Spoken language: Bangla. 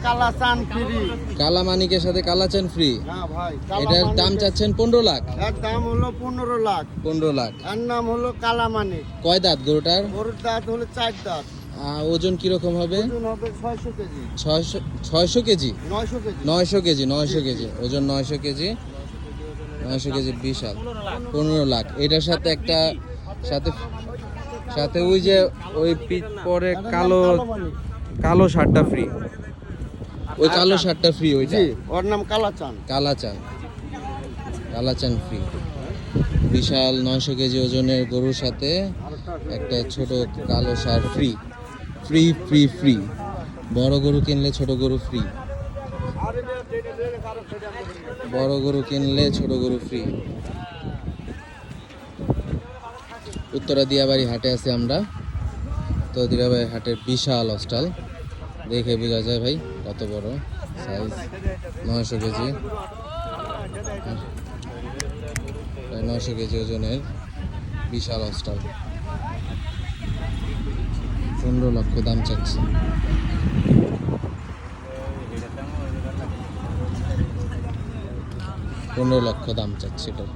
কালাচান ফ্রি। কালা মানিকের সাথে কালাচান ফ্রি। হ্যাঁ ভাই, এটার দাম চাচ্ছেন 15 লাখ। এর দাম হলো 15 লাখ। 15 লাখ। এর নাম হলো কালামানিক। কয় দাঁত গরুটার? গরুর দাঁত হলো 4 দাঁত। ওজন কিরকম হবে? ওজন হবে 600 KG. 600 KG? 900 KG. 900 KG, 900 KG ওজন, 900 কেজি। 900 কেজি বিশাল। 15 লাখ। এটার সাথে একটা সাথে সাথে ওই যে ওই পিঠ পরে কালো কালো শার্টটা ফ্রি। ওই কালো শার্টটা ফ্রি ওইটা। জি, ওর নাম কালাচান। কালাচান, কালাচান ফ্রি। বিশাল 900 কেজি ওজনের গরুর সাথে একটা ছোট কালো ষাঁড় ফ্রি। Free free free. বড় গরু কিনলে ছোট গরু ফ্রি। বড় গরু কিনলে ছোট গরু ফ্রি। উত্তরা দিয়াবাড়ি হাটে আছি আমরা। তো দিয়াবাড়ি হাটের বিশাল হস্টাল দেখে বোঝা যায় ভাই কত বড় সাইজ। 900 কেজি, 900 কেজি ওজনের বিশাল হস্টাল। 15 লক্ষ দাম চাচ্ছে। 15 লক্ষ দাম চাচ্ছে এটার।